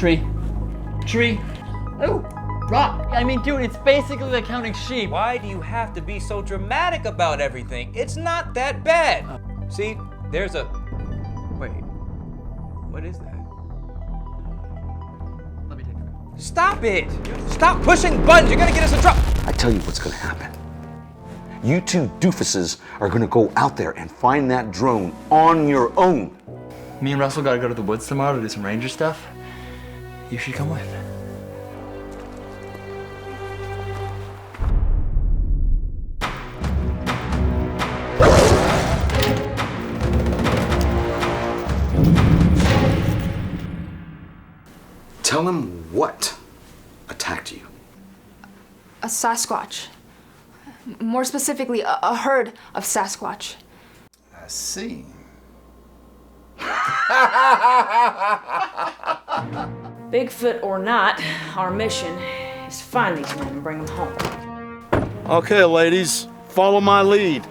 Tree. Oh, rock. I mean, dude, it's basically like counting sheep. Why do you have to be so dramatic about everything? It's not that bad. See, there's a... Wait, what is that? Let me take it. Stop it! Stop pushing buttons, you're gonna get us in trouble! I tell you what's gonna happen. You two doofuses are gonna go out there and find that drone on your own. Me and Russell gotta go to the woods tomorrow to do some ranger stuff. You should come with. Tell him what attacked you. A Sasquatch. More specifically, a herd of Sasquatch. I see. Bigfoot or not, our mission is to find these men and bring them home. Okay, ladies, follow my lead.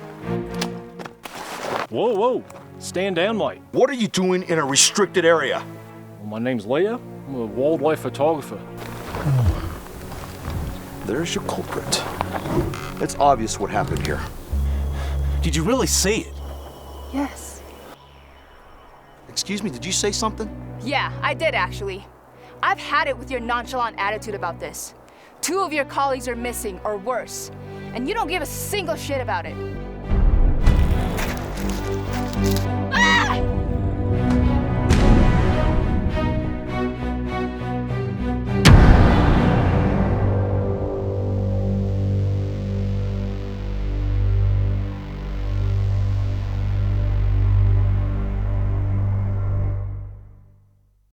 Whoa, whoa, stand down, mate. What are you doing in a restricted area? Well, my name's Leah. I'm a wildlife photographer. There's your culprit. It's obvious what happened here. Did you really see it? Yes. Excuse me, did you say something? Yeah, I did actually. I've had it with your nonchalant attitude about this. 2 of your colleagues are missing, or worse, and you don't give a single shit about it.